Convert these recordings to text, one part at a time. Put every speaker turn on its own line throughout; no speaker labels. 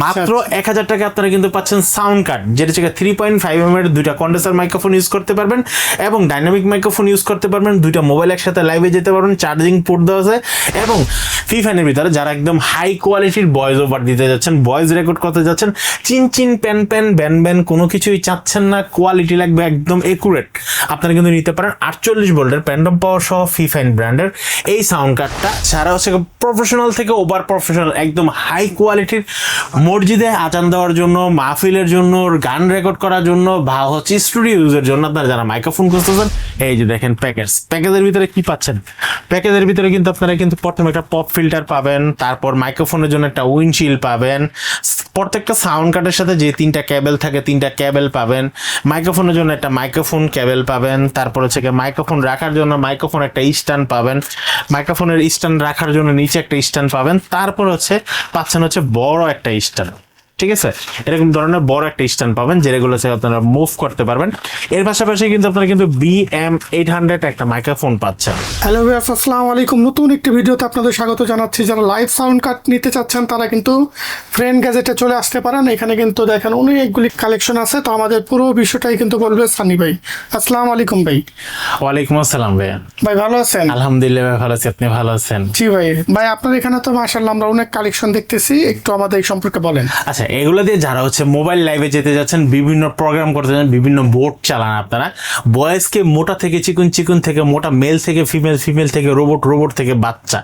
মাত্র 1000 টাকা আপনারা কিন্তু পাচ্ছেন সাউন্ড কার্ড, যেটা হচ্ছে 3.5mm এর দুইটা কন্ডেন্সার মাইক্রোফোন ইউজ করতে পারবেন এবং ডাইনামিক মাইক্রোফোন ইউজ করতে পারবেন, দুইটা মোবাইল একসাথে লাইভে যেতে পারবেন, চার্জিং পোর্ট দেওয়া আছে এবং ফ্রি ফ্যানের ভিতরে যারা একদম হাই কোয়ালিটির ভয়েস ওভার দিতে যাচ্ছেন, ভয়েস রেকর্ড করতে যাচ্ছেন, চিন প্যান ব্যান ব্যান কোনো কিছুই চাচ্ছেন না, কোয়ালিটি লাগবে একদম একুরেট, আপনারা কিন্তু নিতে পারেন 48 ভোল্টের প্যান্ডম পাওয়ার সহ ফ্রি ফ্যান ব্র্যান্ডের এই সাউন্ড কার্ডটা। যারা হচ্ছে প্রফেশনাল থেকে ওভার প্রফেশনাল একদম হাই কোয়ালিটির মসজিদে আজান দেওয়ার জন্য, মাহফিলের জন্য, গান রেকর্ড করার জন্য বা হচ্ছে স্টুডিও ইউজের জন্য আপনারা যারা মাইক্রোফোন খুঁজতেছেন, এই যে দেখেন প্যাকেজের ভিতরে কি পাচ্ছেন। প্যাকেজের ভিতরে কিন্তু আপনারা কিন্তু প্রথমে একটা পপ ফিল্টার পাবেন, তারপর মাইক্রোফোনের জন্য একটা উইন্ডশিল্ড পাবেন, প্রত্যেকটা সাউন্ড কার্ডের সাথে যে 3টা কেবল থাকে 3টা কেবল পাবেন, মাইক্রোফোনের জন্য একটা মাইক্রোফোন কেবল পাবেন, তারপর হচ্ছে মাইক্রোফোন রাখার জন্য মাইক্রোফোন একটা স্ট্যান্ড পাবেন, মাইক্রোফোনের স্ট্যান্ড রাখার জন্য নিচে একটা স্ট্যান্ড পাবেন, তারপর পাচ্ছেন বড় একটা স্ট্যান্ড। ঠিক আছে, এরকম ধরনের বড় একটা স্ট্যান্ড পাবেন যেগুলো আপনারা মুভ করতে পারবেন। এর পাশাপাশি কিন্তু আপনারা কিন্তু BM800 একটা মাইক্রোফোন পাচ্ছেন।
হ্যালো ভিউয়ার্স, আসসালামু আলাইকুম। নতুন একটি ভিডিওতে আপনাদের স্বাগত জানাচ্ছি। যারা লাইভ সাউন্ড কার্ড নিতে চাচ্ছেন তারা কিন্তু ফ্রেন্ড গ্যাজেটে চলে আসতে পারেন। এখানে কিন্তু দেখেন অনেকগুলি কালেকশন আছে। তো আমাদের পুরো বিষয়টাই কিন্তু বলবে সানি ভাই। আসসালামু আলাইকুম ভাই।
ওয়ালাইকুম আসসালাম ভাই।
ভাই ভালো আছেন?
আলহামদুলিল্লাহ ভালো আছি, আপনি ভালো আছেন?
জি ভাই। ভাই আপনার এখানে তো মাশাআল্লাহ আমরা অনেক কালেকশন দেখতেছি, একটু আমাদের এই সম্পর্কে বলেন।
আচ্ছা, এগুলো দিয়ে যারা মোবাইল লাইভে যেতে যাচ্ছেন, বিভিন্ন প্রোগ্রাম করতে যাচ্ছেন, বিভিন্ন বোর্ড চালান আপনারা, বয়েসকে মোটা থেকে চিকুন থেকে মোটা, মেল থেকে ফিমেল থেকে রোবট থেকে বাচ্চা,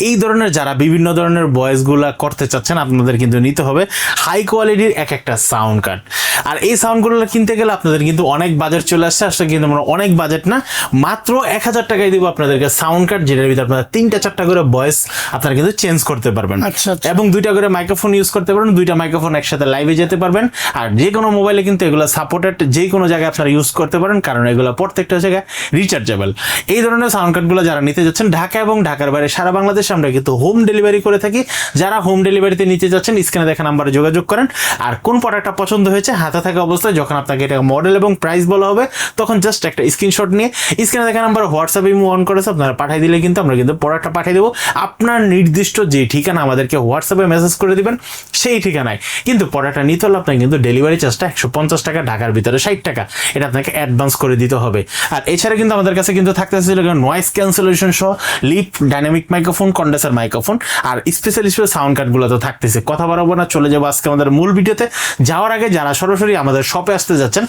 এই ধরনের যারা বিভিন্ন ধরনের ভয়েসগুলা করতে চাচ্ছেন আপনাদের কিন্তু নিতে হবে হাই কোয়ালিটির একটা সাউন্ড কার্ড। আর এই সাউন্ডগুলো কিনতে গেলে আপনাদের কিন্তু অনেক বাজেট চলে আসছে। আসলে কিন্তু আমরা অনেক বাজেট না, মাত্র 1000 টাকায় দিব আপনাদেরকে সাউন্ড কার্ড, যেটার ভিতরে আপনারা 3টা-4টা করে ভয়েস আপনারা কিন্তু চেঞ্জ করতে পারবেন এবং 2টা করে মাইক্রোফোন ইউজ করতে পারবেন, 2টা মাইক্রোফোন একসাথে লাইভে যেতে পারবেন। আর যে কোনো মোবাইলে কিন্তু এগুলো সাপোর্টেড, যে কোনো জায়গায় আপনারা ইউজ করতে পারেন, কারণ এগুলো প্রত্যেকটা জায়গায় রিচার্জেবল। এই ধরনের সাউন্ড কার্ডগুলো যারা নিতে যাচ্ছেন ঢাকা এবং ঢাকার বাইরে সারা বাংলাদেশে আমরা কিন্তু হোম ডেলিভারি করে থাকি। যারা হোম ডেলিভারিতে নিতে যাচ্ছেন স্ক্রিনে দেখা নাম্বারে যোগাযোগ করেন। আর কোন প্রোডাক্টটা পছন্দ হয়েছে হাতে থাকা অবস্থায় যখন আপনাকে এটা মডেল এবং প্রাইস বলা হবে, তখন জাস্ট একটা স্ক্রিনশট নিয়ে স্ক্রিনে দেখা নাম্বারে হোয়াটসঅ্যাপে ইমো অন করেছে আপনারা পাঠিয়ে দিলে কিন্তু আমরা কিন্তু প্রোডাক্টটা পাঠিয়ে দেবো। আপনার নির্দিষ্ট যে ঠিকানা আমাদেরকে হোয়াটসঅ্যাপে মেসেজ করে দিবেন, সেই ঠিকানায় কিন্তু প্রোডাক্টটা নিতে হলে আপনাকে কিন্তু ডেলিভারি চার্জটা 150 টাকা, ঢাকার ভিতরে 60 টাকা, এটা আপনাকে অ্যাডভান্স করে দিতে হবে। আর এছাড়া কিন্তু আমাদের কাছে কিন্তু থাকতেছিল নয়েজ ক্যান্সেলেশন সহ লিপ, ডাইনামিক মাইক্রোফোন, কন্ডেন্সার মাইক্রোফোন আর স্পেশাল সাউন্ড কার্ডগুলো তো থাকতেছে। কথা বাড়াবো না, চলে যাবো আজকে আমাদের মূল ভিডিওতে। যাওয়ার আগে যারা সরাসরি আমাদের শপে আসতে যাচ্ছেন,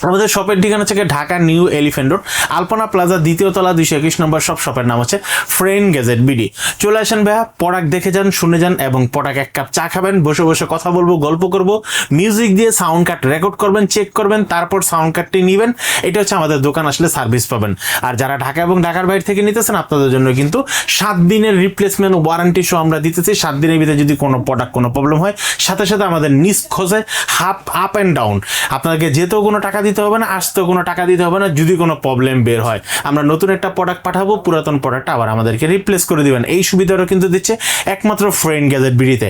আমাদের শপের ঠিকানা হচ্ছে ঢাকা নিউ এলিফ্যান্ট রোড, আলপনা প্লাজা, 2য় তলা, 221 নম্বর শপের নাম হচ্ছে ফ্রেন্ড গ্যাজেট বিডি। চলে আসেন ভাইয়া, প্রোডাক্ট দেখে যান, শুনে যান এবং প্রোডাক্ট এক কাপ চা খাবেন, বসে বসে কথা বলবো, গল্প করব, মিউজিক দিয়ে সাউন্ড কার্ড রেকর্ড করবেন, চেক করবেন, তারপর সাউন্ড কার্ডটি নেবেন। এটা হচ্ছে আমাদের দোকান আসলে সার্ভিস পাবেন। আর যারা ঢাকা এবং ঢাকার বাইরে থেকে নিতেছেন আপনাদের জন্য কিন্তু 7 দিনের রিপ্লেসমেন্ট ওয়ারেন্টি সহ আমরা দিতেছি। 7 দিনের ভিতরে যদি কোনো প্রোডাক্ট কোনো প্রবলেম হয়, সাথে সাথে আমাদের নিজ খোঁজে আপ অ্যান্ড ডাউন, আপনাকে যেতেও কোনো টাকা দিতে হবে না, আসতেও কোনো টাকা দিতে হবে না। যদি কোনো প্রবলেম বের হয়, আমরা নতুন একটা প্রোডাক্ট পাঠাবো, পুরাতন প্রোডাক্ট আবার আমাদেরকে রিপ্লেস করে দিবেন। এই সুবিধাটা কিন্তু দিচ্ছে একমাত্র ফ্রেন্ড গ্যাজেট বিডিতে।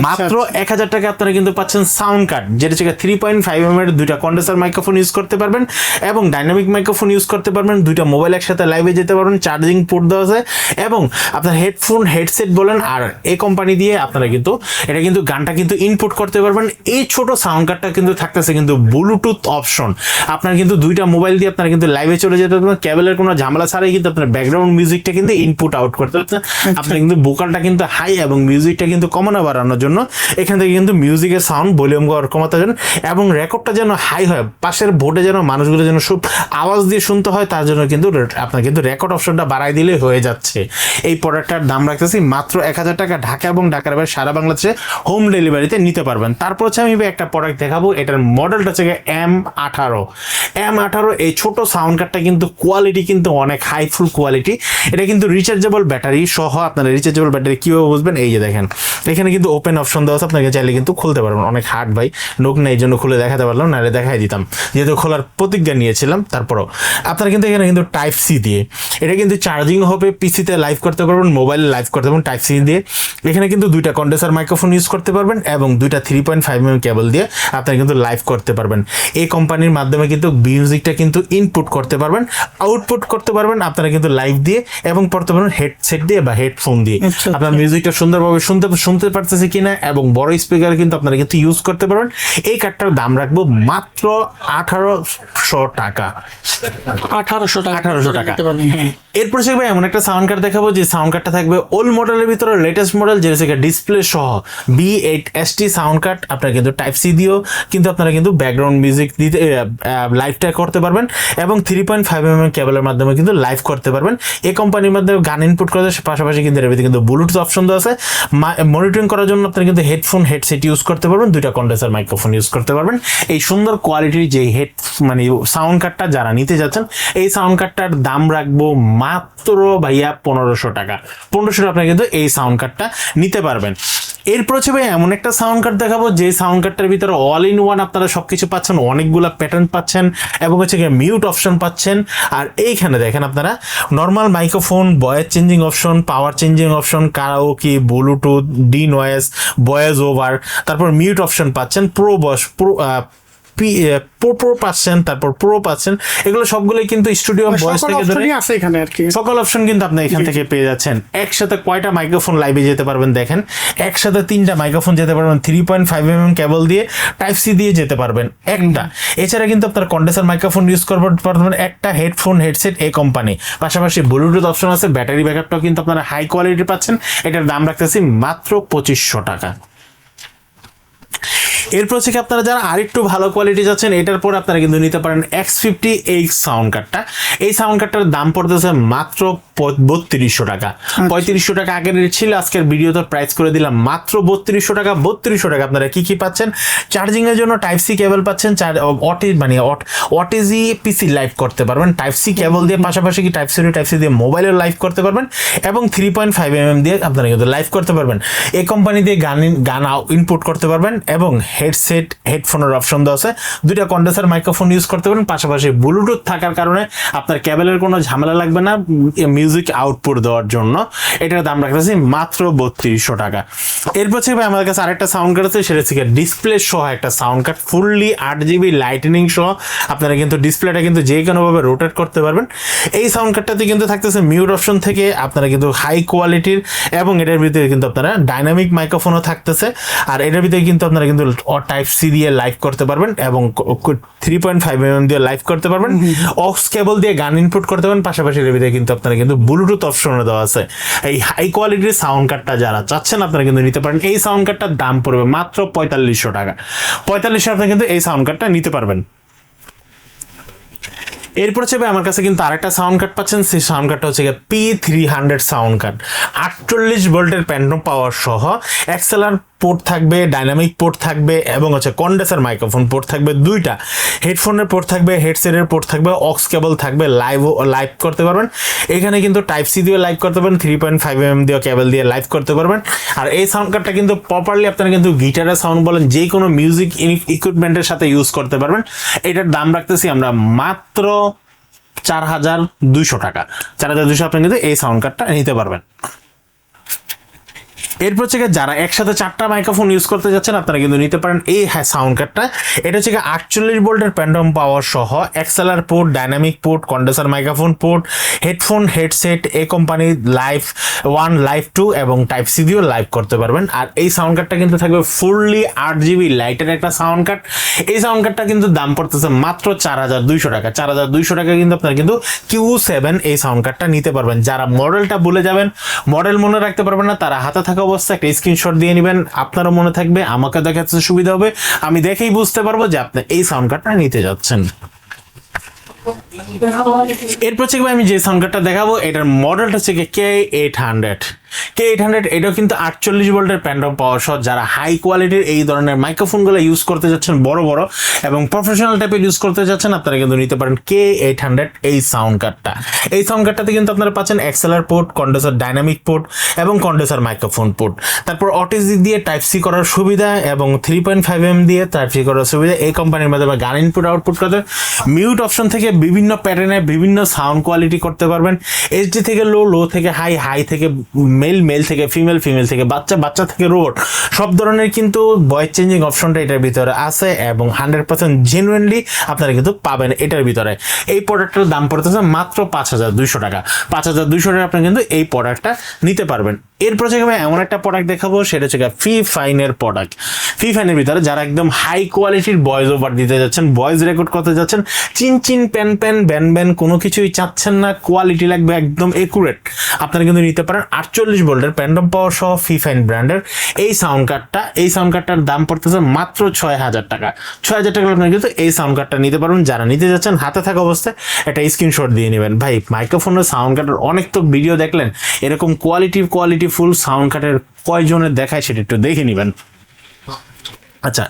মাত্র 1000 টাকা আপনারা কিন্তু পাচ্ছেন সাউন্ড কার্ড, যেটা হচ্ছে 3.5mm এর 2টা কন্ডেন্সার মাইক্রোফোন ইউজ করতে পারবেন এবং ডাইনামিক মাইক্রোফোন ইউজ করতে পারবেন, 2টা মোবাইল একসাথে লাইভে যেতে পারবেন, চার্জিং পোর্ট দেওয়া আছে এবং আপনার হেডফোন, হেডসেট বলেন আর এই কোম্পানি দিয়ে আপনারা কিন্তু এটা কিন্তু গানটা কিন্তু ইনপুট করতে পারবেন। এই ছোট সাউন্ড কার্ডটা কিন্তু থাকতেছে কিন্তু ব্লুটুথ অপশন। আপনার কিন্তু 2টা মোবাইল দিয়ে আপনারা কিন্তু লাইভে চলে যেতে পারবেন, কেবলের কোনো ঝামেলা ছাড়াই কিন্তু আপনার ব্যাকগ্রাউন্ড মিউজিকটা কিন্তু ইনপুট আউট করতে পারছেন। আপনার কিন্তু ভোকালটা কিন্তু হাই এবং মিউজিকটা কিন্তু কমানো বাড়ানোর জন্য এখান থেকে কিন্তু মিউজিকের সাউন্ড ভলিউম কমাতে যান এবং রেকর্ডটা যেন হাই হয়, পাশের বোর্ডে যেন মানুষগুলো যেন সব আওয়াজ দিয়ে শুনতে হয়, তার জন্য কিন্তু আপনার কিন্তু রেকর্ড অপশনটা বাড়াই দিলে হয়ে যাচ্ছে। এই প্রোডাক্টটার দাম রাখতেছি মাত্র 1000 টাকা, ঢাকা এবং ঢাকার বাইরে সারা বাংলাদেশে হোম ডেলিভারিতে নিতে পারবেন। তারপর আমি একটা প্রোডাক্ট দেখাবো, এটার মডেলটা হচ্ছে M18। এই ছোট সাউন্ড কার্ডটা কিন্তু কোয়ালিটি কিন্তু অনেক হাইফুল কোয়ালিটি। এটা কিন্তু রিচার্জেবল ব্যাটারি সহ। আপনারা রিচার্জেবল ব্যাটারি কীভাবে বুঝবেন, এই যে দেখেন এখানে কিন্তু ওপেন অপশন দেওয়া আছে, আপনাকে চাইলে কিন্তু খুলতে পারবেন। অনেক হার্ড ভাই, নোক না, এই জন্য খুলে দেখাতে পারলাম, নাহলে দেখাই দিতাম, যেহেতু খোলার প্রতিজ্ঞা নিয়েছিলাম। তারপরও আপনারা কিন্তু এখানে কিন্তু টাইপ সি দিয়ে এটা কিন্তু চার্জিং হবে, পিসিতে লাইভ করতে পারবেন, মোবাইলে লাইভ করতে পারবেন টাইপ সি দিয়ে। এখানে কিন্তু 2টা কন্ডেন্সার মাইক্রোফোন ইউজ করতে পারবেন এবং 2টা 3.5mm কেবল দিয়ে আপনারা কিন্তু লাইভ করতে পারবেন। এই কোম্পানি কোম্পানির মাধ্যমে কিন্তু মিউজিকটা কিন্তু ইনপুট করতে পারবেন, আউটপুট করতে পারবেন আপনারা কিন্তু লাইভ দিয়ে, এবং পড়তে পারবেন হেডসেট দিয়ে বা হেডফোন দিয়ে।
আচ্ছা,
আপনার মিউজিকটা সুন্দরভাবে শুনতে পারতেছে কিনা, এবং বড় স্পিকার কিন্তু আপনারা কিন্তু ইউজ করতে পারবেন। এই কার্ডটার দাম রাখবো মাত্র 1800 টাকা।
1800 টাকা
1800 টাকা।
দিতে পারবেন, হ্যাঁ।
এরপর সে ভাই এমন একটা সাউন্ড কার্ড দেখাবো যে সাউন্ড কার্ডটা থাকবে ওল্ড মডেলের ভিতরে লেটেস্ট মডেল, যেটা হচ্ছে ডিসপ্লে সহ B8ST সাউন্ড কার্ড। আপনারা কিন্তু টাইপ সি দিয়েও কিন্তু আপনারা কিন্তু ব্যাকগ্রাউন্ড মিউজিক দিতে লাইভটা করতে পারবেন, এবং 3.5mm কেবলের মাধ্যমে কিন্তু লাইভ করতে পারবেন। এই কোম্পানির মাধ্যমে গান ইনপুট করার পাশাপাশি কিন্তু এর ভিতরে কিন্তু ব্লুটুথ অপশন দেওয়া আছে। মনিটরিং করার জন্য আপনারা কিন্তু হেডফোন হেডসেট ইউজ করতে পারবেন, 2টা কন্ডেন্সার মাইক্রোফোন ইউজ করতে পারবেন। এই সুন্দর কোয়ালিটির যে মানে সাউন্ড কার্ডটা যারা নিতে যাচ্ছেন, এই সাউন্ড কার্ডটার দাম রাখবো মাত্র ভাইয়া 1500 টাকা। 1500 টাকা আপনারা কিন্তু এই সাউন্ড কার্ডটা নিতে পারবেন। এরপর হচ্ছে ভাই এমন একটা সাউন্ড কার্ড দেখাবো যে সাউন্ড কার্ডটার ভিতরে অল ইন ওয়ান আপনারা সবকিছু পাচ্ছেন, অনেকগুলা প্যাটার্ন পাচ্ছেন, এবং হচ্ছে মিউট অপশন পাচ্ছেন। আর এইখানে দেখেন আপনারা normal microphone, voice changing option, power changing option, karaoke, bluetooth, denoise, voice over, তারপর মিউট অপশন পাচ্ছেন, প্রো পাচ্ছেন, তারপর প্রো পাচ্ছেন। এগুলো সবগুলোই কিন্তু স্টুডিও ভয়েস থেকে ধরে
আছে এখানে আর কি,
সকল অপশন কিন্তু আপনি এখান থেকে পেয়ে যাচ্ছেন। একসাথে কয়টা মাইক্রোফোন লাইভে যেতে পারবেন দেখেন, একসাথে 3টা মাইক্রোফোন যেতে পারবেন, 3.5mm কেবল দিয়ে, টাইপ সি দিয়ে যেতে পারবেন একটা। এছাড়া কিন্তু আপনার কন্ডেন্সার মাইক্রোফোন ইউজ করতে পারবেন একটা, হেডফোন হেডসেট এই কোম্পানি, পাশাপাশি ব্লুটুথ অপশন আছে, ব্যাটারি ব্যাকআপটাও কিন্তু আপনারা হাই কোয়ালিটি পাচ্ছেন। এটার দাম রাখতেছি মাত্র 2500 টাকা। এরপর হচ্ছে কি আপনারা যারা আরেকটু ভালো কোয়ালিটি যাচ্ছেন, এটার পর আপনারা কিন্তু নিতে পারেন X50X সাউন্ড কার্ডটা। এই সাউন্ড কার্ডটার দাম পড়তেছে মাত্র 3200 টাকা। 3500 টাকা আগের রেট ছিল, আজকের ভিডিওতে প্রাইস করে দিলাম মাত্র 3200 টাকা। 3200 টাকা আপনারা কি পাচ্ছেন? চার্জিং এর জন্য টাইপ সি কেবল পাচ্ছেন, ওটিজি পিসি লাইভ করতে পারবেন টাইপ সি কেবল দিয়ে, পাশাপাশি কি টাইপ সি দিয়ে মোবাইলের লাইভ করতে পারবেন, এবং 3.5mm দিয়ে আপনারা কিন্তু লাইভ করতে পারবেন। এই কোম্পানি দিয়ে গান ইনপুট করতে পারবেন, এবং হেডসেট হেডফোনের অপশন দেওয়া আছে, 2টা কন্ডেন্সার মাইক্রোফোন ইউজ করতে পারেন, পাশাপাশি ব্লুটুথ থাকার কারণে আপনার কেবলের কোনো ঝামেলা লাগবে না মিউজিক আউটপুট দেওয়ার জন্য। এটার দাম রাখতেছি মাত্র 3200 টাকা। এরপর হচ্ছে আমাদের কাছে আরেকটা সাউন্ড কার্ড আছে, সেটা হচ্ছে ডিসপ্লে সহ একটা sound card, fully 8GB lightning সহ। আপনারা কিন্তু ডিসপ্লেটা কিন্তু যে কোনোভাবে রোটেট করতে পারবেন। এই সাউন্ড কার্ডটাতে কিন্তু থাকতেছে মিউট অপশন থেকে আপনারা কিন্তু হাই কোয়ালিটির, এবং এটার ভিতরে কিন্তু আপনারা ডাইনামিক মাইক্রোফোনও থাকতেছে। আর এটার ভিতরে কিন্তু আপনারা কিন্তু টাইপ সি দিয়ে লাইভ করতে পারবেন, এবং 3.5mm দিয়ে লাইভ করতে পারবেন, অক্স কেবল দিয়ে গান ইনপুট করতে পারবেন, পাশাপাশি এর ভিতরে কিন্তু আপনারা কিন্তু ব্লুটুথ অপশনও দেওয়া আছে। এই হাই কোয়ালিটির সাউন্ড কার্ডটা যারা চাচ্ছেন আপনারা কিন্তু নিতে পারেন। এই সাউন্ড কার্ডটার দাম পড়বে মাত্র 4500 টাকা। 4500 আপনি কিন্তু এই সাউন্ড কার্ডটা নিতে পারবেন। এরপর হচ্ছে আমার কাছে কিন্তু আরেকটা সাউন্ড কার্ড পাচ্ছেন, সেই সাউন্ড কার্ডটা হচ্ছে P300 সাউন্ড কার্ড, 48 ভোল্টের প্যান্ডম পাওয়ার সহ, এক্সএলআর পোর্ট থাকবে, ডাইনামিক পোর্ট থাকবে, এবং হচ্ছে কন্ডেন্সার মাইক্রোফোন পোর্ট থাকবে 2টা, হেডফোনের পোর্ট থাকবে, হেডসেটের পোর্ট থাকবে, অক্স কেবল থাকবে, লাইভ করতে পারবেন। এখানে কিন্তু টাইপ সি দিয়ে লাইভ করতে পারবেন, 3.5mm দিয়ে কেবল দিয়ে লাইভ করতে পারবেন। আর এই সাউন্ড কার্ডটা কিন্তু প্রপারলি আপনারা কিন্তু গিটারের সাউন্ড বলেন যে কোনো মিউজিক ইকুইপমেন্টের সাথে ইউজ করতে পারবেন। এটার দাম রাখতেছি আমরা মাত্র 4200 টাকা। 4200 আপনি কিন্তু এই সাউন্ড কার্ডটা নিতে পারবেন। এরপর হচ্ছে যারা একসাথে 4টা মাইক্রোফোন ইউজ করতে যাচ্ছেন, আপনারা কিন্তু নিতে পারেন এই সাউন্ড কার্ডটা। এটা হচ্ছে 48 ভোল্টের প্যান্ডম পাওয়ার সহ, XLR port, dynamic port, condenser microphone port, headphone headset, এই কোম্পানির লাইভ 1 লাইভ 2 এবং টাইপ সি দিয়েও লাইভ করতে পারবেন। আর এই সাউন্ড কার্ডটা কিন্তু থাকবে ফুললি 8GB লাইটের একটা সাউন্ড কার্ড। এই সাউন্ড কার্ডটা কিন্তু দাম পড়তেছে মাত্র 4200 টাকা। 4200 টাকা কিন্তু আপনারা কিন্তু Q7 এই সাউন্ড কার্ডটা নিতে পারবেন। যারা মডেলটা ভুলে যাবেন, মডেল মনে রাখতে পারবেন না, তারা হাতে থাকা অবস্থা একটা স্ক্রিনশট দিয়ে নেবেন, আপনারও মনে থাকবে, আমাকে দেখাতে সুবিধা হবে, আমি দেখেই বুঝতে পারবো যে আপনি এই সাউন্ড কার্ডটা নিতে যাচ্ছেন। এরপর হচ্ছে আমি যে সাউন্ড কার্ডটা দেখাবো, এটার মডেলটা হচ্ছে K800। এটাও কিন্তু 48 ভোল্টের প্যান্ডম পাওয়ার সহ। যারা হাই কোয়ালিটির এই ধরনের মাইক্রোফোনগুলো ইউজ করতে যাচ্ছেন, বড় বড় এবং প্রফেশনাল টাইপের ইউজ করতে যাচ্ছেন, আপনারা কিন্তু নিতে পারেন K800 এই সাউন্ড কার্ডটা। এই সাউন্ড কার্ডটাতে কিন্তু আপনারা পাচ্ছেন XLR port, condenser dynamic port, এবং কন্ডেন্সার মাইক্রোফোন পোর্ট, তারপর ওটিজি দিয়ে টাইপ সি করার সুবিধা, এবং 3.5mm দিয়ে টাইপ সি করার সুবিধা। এই কোম্পানির মাধ্যমে গান ইনপুট আউটপুট করতে, মিউট অপশন থেকে বিভিন্ন বিভিন্ন প্যাটার্নে বিভিন্ন সাউন্ড কোয়ালিটি করতে পারবেন। এইচডি থেকে লো, লো থেকে হাই, হাই থেকে মেল, মেল থেকে ফিমেল, ফিমেল থেকে বাচ্চা, বাচ্চা থেকে রোবট, সব ধরনের কিন্তু ভয়েস চেঞ্জিং অপশনটা এটার ভিতরে আছে এবং 100% জেনুইনলি আপনারা কিন্তু পাবেন এটার ভিতরে। এই প্রোডাক্টের দাম পড়তেছে মাত্র 5200 টাকা। 5200 টাকা আপনি কিন্তু এই প্রোডাক্টটা নিতে পারবেন। এরপর থেকে আমি এমন একটা প্রোডাক্ট দেখাবো, সেটা হচ্ছে ফি ফাইনের প্রোডাক্ট। ফি ফাইনের ভিতরে যারা একদম হাই কোয়ালিটির ভয়েস ওভার দিতে যাচ্ছেন, ভয়েস রেকর্ড করতে যাচ্ছেন, চিন চিন প্যান প্যান ব্যান ব্যান কোনো কিছুই চাচ্ছেন না, কোয়ালিটি লাগবে একদম একুরেট, আপনারা কিন্তু নিতে পারেন 48 ভোল্টের প্যান্ডম পাওয়ার সহ ফি ফাইন ব্র্যান্ডের এই সাউন্ড কার্ডটা। এই সাউন্ড কার্ডটার দাম পড়তেছে মাত্র 6000 টাকা। 6000 টাকা আপনারা কিন্তু এই সাউন্ড কার্ডটা নিতে পারবেন। যারা নিতে যাচ্ছেন হাতে থাকা অবস্থায় একটা স্ক্রিনশট দিয়ে নেবেন। ভাই মাইক্রোফোনের সাউন্ড কার্ডের অনেক তো ভিডিও দেখলেন, এরকম কোয়ালিটিফুল সাউন্ড কার্ডের কয়জনের দেখায় সেটা একটু দেখে নেবেন। আচ্ছা,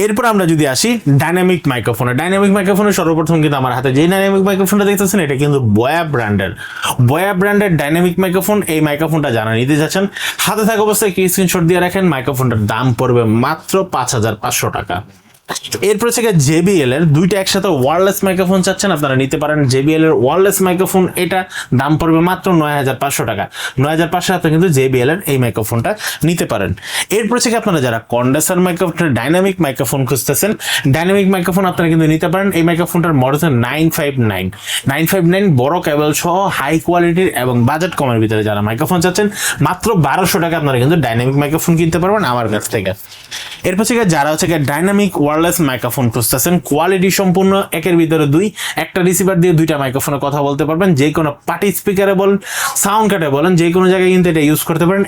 এরপর আমরা যদি আসি ডাইনামিক মাইক্রোফোনে। ডাইনামিক মাইক্রোফোনের সর্বপ্রথম কিন্তু আমার হাতে যে ডাইনামিক মাইক্রোফোনটা দেখতেছেন, এটা কিন্তু বয়া ব্র্যান্ডের ডাইনামিক মাইক্রোফোন। এই মাইক্রোফোনটা যারা নিতে যাচ্ছেন হাতে থাকা অবস্থায় কি স্ক্রিনশট দিয়ে রাখেন, মাইক্রোফোনটার দাম পড়বে মাত্র 5500 টাকা। এরপর থেকে JBL এর দুইটা একসাথে ওয়্যারলেস মাইক্রোফোন চাচ্ছেন, আপনারা নিতে পারেন JBL এর ওয়্যারলেস মাইক্রোফোন। এটা দাম পড়বে মাত্র 9500 টাকা। 9500 টাকা কিন্তু JBL এর এই মাইক্রোফোনটা নিতে পারেন। এরপর থেকে আপনারা যারা কন্ডেন্সার মাইক্রোফোন, ডাইনামিক মাইক্রোফোন খুঁজতেছেন, ডাইনামিক মাইক্রোফোন আপনারা কিন্তু নিতে পারেন। এই মাইক্রোফোনটার মডেল হচ্ছে 959 বড় কেবল সহ হাই কোয়ালিটির এবং বাজেট কমের ভিতরে যারা মাইক্রোফোন চাচ্ছেন, মাত্র 1200 টাকা আপনারা কিন্তু ডাইনামিক মাইক্রোফোন কিনতে পারবেন আমার কাছ থেকে। এরপর থেকে যারা হচ্ছে ডাইনামিক ওয়্যারলেস মাইক্রোফোন খুঁজতেছেন, কোয়ালিটি সম্পূর্ণ, একের ভিতরে দুই, একটা রিসিভার দিয়ে দুইটা মাইক্রোফোনে কথা বলতে পারবেন, যে কোনো পার্টি স্পিকারে বলেন, সাউন্ড কার্ডে বলেন, যে কোনো জায়গায় কিন্তু এটা ইউজ করতে পারেন,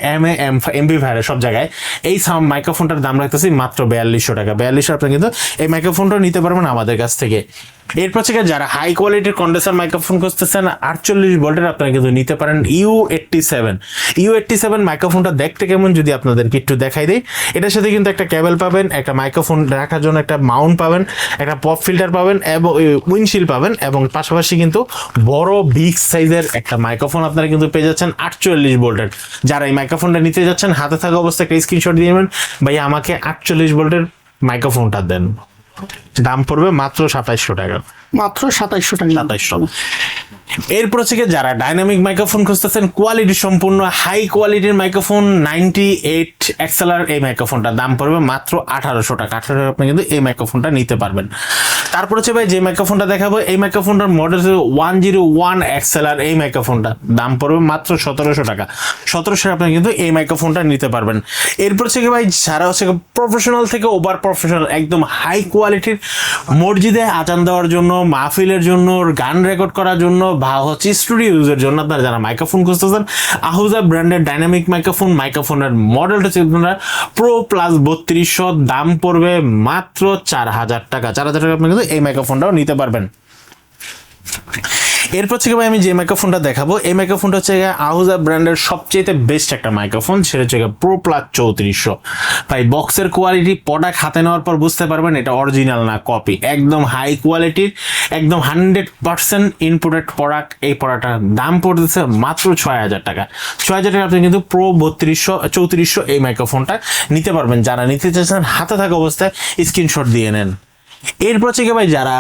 এমপ্লিফায়ারে সব জায়গায়। এই সাউন্ড মাইক্রোফোনটার দাম রাখতেছি মাত্র 4200 টাকা। 4200 আপনি কিন্তু এই মাইক্রোফোনটা নিতে পারবেন আমাদের কাছ থেকে। এরপর থেকে যারা হাই কোয়ালিটির কন্ডেন্সার মাইক্রোফোন খুঁজতেছেন 48 ভোল্টের, আপনারা কিন্তু নিতে পারেন U87 মাইক্রোফোনটা দেখতে কেমন যদি আপনাদেরকে একটু দেখাই দিই। এটার সাথে কিন্তু একটা কেবল পাবেন, একটা মাইক্রোফোন রাখার জন্য একটা মাউন্ট পাবেন, একটা পপ ফিল্টার পাবেন এবং উইন্ডশিল্ড পাবেন, এবং পাশাপাশি কিন্তু বড় বিগ সাইজের একটা মাইক্রোফোন আপনারা কিন্তু পেয়ে যাচ্ছেন 48 ভোল্টের। যারা এই মাইক্রোফোনটা নিতে যাচ্ছেন হাতে থাকা অবস্থায় একটা স্ক্রিনশট দিয়ে নেবেন, ভাই আমাকে 48 ভোল্টের মাইক্রোফোনটা দেন। দাম পড়বে মাত্র 2700 টাকা।
মাত্র 2700 টাকা।
2700। এরপর থেকে যারা ডাইনামিক মাইক্রোফোন খুঁজতেছেন, কোয়ালিটি সম্পূর্ণ হাই কোয়ালিটির মাইক্রোফোন 98 XLR, এই মাইক্রোফোনটার দাম পড়বে মাত্র 1800 টাকা। 1800 টাকা আপনি কিন্তু এই মাইক্রোফোনটা নিতে পারবেন। তারপর হচ্ছে ভাই যে মাইক্রোফোনটা দেখাবো, এই মাইক্রোফোনটার মডেল হচ্ছে 101 XLR, এই মাইক্রোফোনটা দাম পড়বে মাত্র 1700 টাকা। 1700 আপনি কিন্তু এই মাইক্রোফোনটা নিতে পারবেন। এরপর থেকে ভাই যারা হচ্ছে প্রফেশনাল থেকে ওভার প্রফেশনাল, একদম হাই কোয়ালিটির মসজিদে আজান দেওয়ার জন্য, মাহফিলের জন্য, গান রেকর্ড করার জন্য বা হচ্ছে স্টুডিও ইউজের জন্য আপনারা যারা মাইক্রোফোন খুঁজতেছেন, আহুজা ব্র্যান্ডের ডাইনামিক মাইক্রোফোনের মডেলটা হচ্ছে আপনারা প্রো প্লাস 3200, দাম পড়বে মাত্র 4000 টাকা। 4000 টাকা আপনি কিন্তু এই মাইক্রোফোনটাও নিতে পারবেন। এরপর থেকে ভাই আমি যে মাইক্রোফোনটা দেখাবো, এই মাইক্রোফোনটা হচ্ছে আহুজা ব্র্যান্ডের সবচেয়ে বেস্ট একটা মাইক্রোফোন, সেটা হচ্ছে প্রো প্লাস 3400। ভাই বক্সের কোয়ালিটি প্রোডাক্ট হাতে নেওয়ার পর বুঝতে পারবেন এটা অরিজিনাল না কপি, একদম হাই কোয়ালিটির, একদম 100% ইনপুটেড প্রোডাক্ট। এই প্রোডাক্টটার দাম পড়তেছে মাত্র 6000 টাকা। 6000 টাকা আপনি কিন্তু প্রো 3400 এই মাইক্রোফোনটা নিতে পারবেন। যারা নিতে চাচ্ছেন হাতে থাকা অবস্থায় স্ক্রিনশট দিয়ে নেন। এরপর থেকে ভাই যারা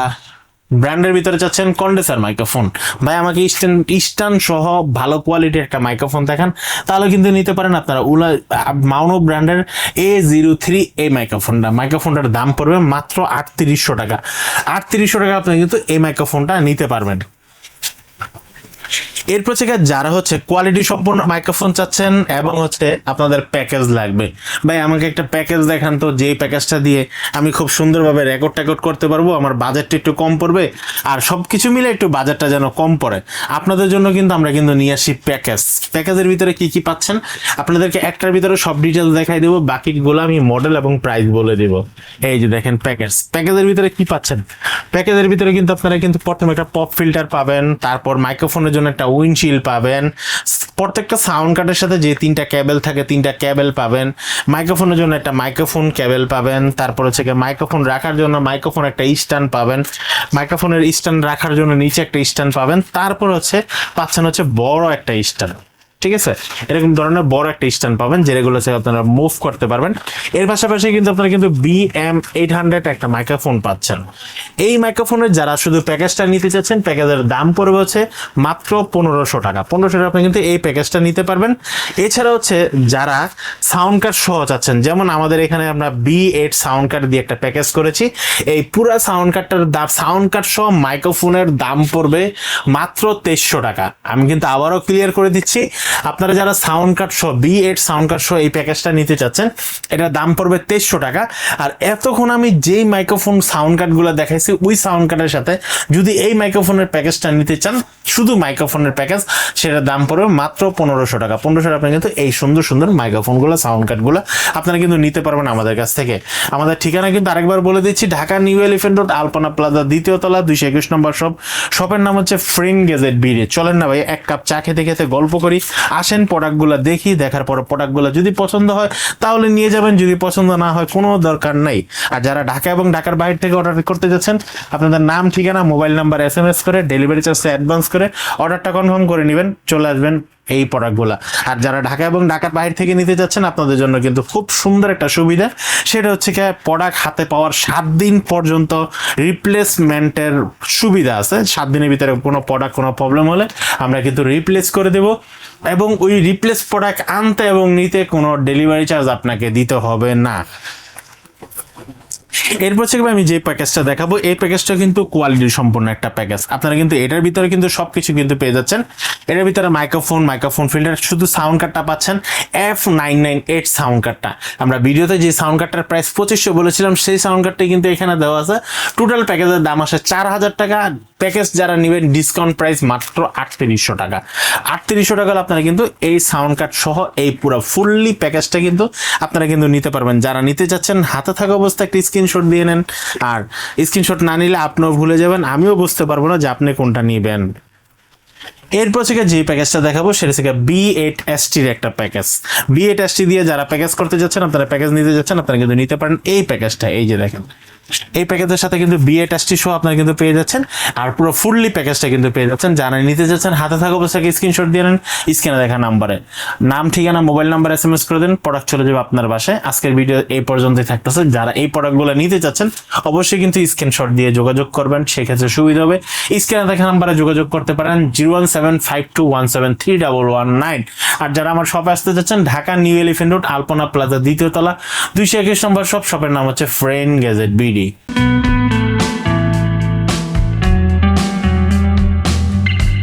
ব্র্যান্ডের ভিতরে চাচ্ছেন কন্ডেন্সার মাইক্রোফোন, ভাই আমাকে ইস্টার্ন সহ ভালো কোয়ালিটির একটা মাইক্রোফোন দেখান, তাহলে কিন্তু নিতে পারেন আপনারা মাউনো ব্র্যান্ডের A03 এই মাইক্রোফোনটার দাম পড়বে মাত্র 3800 টাকা। 3800 টাকা আপনি কিন্তু এই মাইক্রোফোনটা নিতে পারবেন। এরপর থেকে যারা হচ্ছে কোয়ালিটি সম্পূর্ণ মাইক্রোফোন চাচ্ছেন এবং হচ্ছে আপনাদের প্যাকেজ লাগবে, ভাই আমাকে একটা প্যাকেজ দেখান তো, যেই প্যাকেজটা দিয়ে আমি খুব সুন্দরভাবে রেকর্ড করতে পারবো, আমার বাজেটটা একটু কম পড়বে আর সবকিছু মিলে একটু বাজেটটা যেন কম পড়ে। আপনাদের জন্য কিন্তু আমরা কিন্তু নিয়ে আসি প্যাকেজের ভিতরে কি কি পাচ্ছেন আপনাদেরকে একটার ভিতরে সব ডিটেলস দেখাই দেবো, বাকিগুলো আমি মডেল এবং প্রাইস বলে দিব। এই যে দেখেন প্যাকেজের ভিতরে কি পাচ্ছেন। প্যাকেজের ভিতরে কিন্তু আপনারা কিন্তু প্রথমে একটা পপ ফিল্টার পাবেন, তারপর মাইক্রোফোনের জন্য একটা উইন্ডশিল্ড পাবেন, প্রত্যেকটা সাউন্ড কার্ডের সাথে যে 3টা কেবল থাকে 3টা কেবল পাবেন, মাইক্রোফোনের জন্য একটা মাইক্রোফোন কেবল পাবেন, তারপর হচ্ছে মাইক্রোফোন রাখার জন্য মাইক্রোফোন একটা স্ট্যান্ড পাবেন, মাইক্রোফোনের স্ট্যান্ড রাখার জন্য নিচে একটা স্ট্যান্ড পাবেন, তারপর হচ্ছে পাচ্ছেন হচ্ছে বড় একটা স্ট্যান্ড। ঠিক আছে, এরকম ধরনের বড় একটা স্ট্যান্ড পাবেন যেগুলো হচ্ছে আপনারা মুভ করতে পারবেন। এর পাশাপাশি কিন্তু আপনারা কিন্তু BM800 একটা মাইক্রোফোন পাচ্ছেন। এই মাইক্রোফোনের যারা শুধু প্যাকেজটা নিতে চাচ্ছেন, প্যাকেজের দাম পড়বে হচ্ছে মাত্র 1500 টাকা। 1500 টাকা আপনি কিন্তু এই প্যাকেজটা নিতে পারবেন। এছাড়া হচ্ছে যারা সাউন্ড কার্ড সহ চাচ্ছেন, যেমন আমাদের এখানে আমরা B8 সাউন্ড কার্ড দিয়ে একটা প্যাকেজ করেছি। এই পুরা সাউন্ড কার্ডটার দাম, সাউন্ড কার্ড সহ মাইক্রোফোনের দাম পড়বে মাত্র 2300 টাকা। আমি কিন্তু আবারও ক্লিয়ার করে দিচ্ছি, আপনারা যারা সাউন্ড কার্ড সহ B8 সাউন্ড কার্ড সহ এই প্যাকেজটা নিতে চাচ্ছেন, এটার দাম পড়বে 2300 টাকা। আর এতক্ষণ আমি যেই মাইক্রোফোন সাউন্ড কার্ডগুলো দেখাইছি, ওই সাউন্ড কার্ডের সাথে যদি এই মাইক্রোফোনের প্যাকেজটা নিতে চান, শুধু মাইক্রোফোনের প্যাকেজ, সেটার দাম পড়বে মাত্র 1500 টাকা। 1500 টাকা আপনি কিন্তু এই সুন্দর সুন্দর মাইক্রোফোনগুলো, সাউন্ড কার্ডগুলো আপনারা কিন্তু নিতে পারবেন আমাদের কাছ থেকে। আমাদের ঠিকানা কিন্তু আরেকবার বলে দিচ্ছি, ঢাকা নিউ এলিফ্যান্ট রোড, আলপনা প্লাজা, 2য় তলা, 221 নম্বর শপ। শপের নাম হচ্ছে ফ্রেন্ড গ্যাজেট বিডি। চলেন না ভাই, এক কাপ চা খেতে খেতে গল্প করি, আসেন প্রোডাক্টগুলো দেখি, দেখার পর প্রোডাক্টগুলো যদি পছন্দ হয় তাহলে নিয়ে যাবেন, যদি পছন্দ না হয় কোনো দরকার নাই। আর যারা ঢাকা এবং ঢাকার বাইরে থেকে অর্ডার করতে যাচ্ছেন, আপনাদের নাম, ঠিকানা, মোবাইল নাম্বার SMS করে, ডেলিভারি চার্জে অ্যাডভান্স করে অর্ডারটা কনফার্ম করে নেবেন, চলে আসবেন এই প্রোডাক্টগুলা। আর যারা ঢাকা এবং ঢাকার বাইরে থেকে নিতে যাচ্ছেন, আপনাদের জন্য কিন্তু খুব সুন্দর একটা সুবিধা, সেটা হচ্ছে কি প্রোডাক্ট হাতে পাওয়ার 7 দিন পর্যন্ত রিপ্লেসমেন্টের সুবিধা আছে। 7 দিনের ভিতরে কোনো প্রোডাক্ট কোনো প্রবলেম হলে আমরা কিন্তু রিপ্লেস করে দেব, এবং ওই রিপ্লেস প্রোডাক্ট আনতে এবং নিতে কোনো ডেলিভারি চার্জ আপনাকে দিতে হবে না। এরপর থেকে আমি যে প্যাকেজটা দেখাবো, এই প্যাকেজটা কিন্তু কোয়ালিটি সম্পন্ন একটা প্যাকেজ। আপনারা কিন্তু এটার ভিতরে কিন্তু সবকিছু কিন্তু পেয়ে যাচ্ছেন। এটার ভিতরে মাইক্রোফোন ফিল্টার, শুধু সাউন্ড কার্ডটা পাচ্ছেন F998 সাউন্ড কার্ডটা। আমরা ভিডিওতে যে সাউন্ড কার্ডটার প্রাইস 2500 বলেছিলাম, সেই সাউন্ড কার্ডটাই কিন্তু এখানে দেওয়া আছে। টোটাল প্যাকেজের দাম আসে 4000 টাকা। প্যাকেজ যারা নেবেন ডিসকাউন্ট প্রাইস মাত্র 3800 টাকা। 3800 টাকা আপনারা কিন্তু এই সাউন্ড কার্ড সহ এই পুরো ফুললি প্যাকেজটা কিন্তু আপনারা কিন্তু নিতে পারবেন। যারা নিতে চাচ্ছেন, হাতে থাকা অবস্থায় একটা স্ক্রিনশট দিয়ে নেন। আর স্ক্রিনশট না নিলে আপনিও ভুলে যাবেন, আমিও বুঝতে পারবো না যে আপনি কোনটা নেবেন। এরপর থেকে যে প্যাকেজটা দেখাবো সেটা হচ্ছে B8ST এর একটা প্যাকেজ। B8ST দিয়ে যারা প্যাকেজ করতে যাচ্ছেন, আপনারা প্যাকেজ নিতে যাচ্ছেন, আপনারা কিন্তু নিতে পারেন এই প্যাকেজটা। এই যে দেখেন, এই প্যাকেজের সাথে কিন্তু B8ST সহ আপনারা কিন্তু পেয়ে যাচ্ছেন, আর পুরো ফুললি প্যাকেজটা কিন্তু পেয়ে যাচ্ছেন। যারা নিতে যাচ্ছেন, হাতে থাকা অবস্থায় স্ক্রিনশট দিয়ে নেন, স্ক্রিনে দেখা নাম্বারে নাম, ঠিকানা, মোবাইল নাম্বার SMS করে দেন, প্রোডাক্ট চলে যাবে আপনার বাসায়। আজকের ভিডিও এই পর্যন্তই থাকতেছে। যারা এই প্রোডাক্টগুলো নিতে চাচ্ছেন, অবশ্যই কিন্তু স্ক্রিনশট দিয়ে যোগাযোগ করবেন, সেক্ষেত্রে সুবিধা হবে। স্ক্রিনে দেখা নাম্বারে যোগাযোগ করতে পারেন 01752173119। আর যারা আমার শপে আসতে যাচ্ছেন, ঢাকা নিউ এলিফ্যান্ট রোড, আলপনা প্লাজা, 2য় তলা, 221 নম্বর শপ। শপের নাম হচ্ছে ফ্রেন্ড গ্যাজেট বিডি।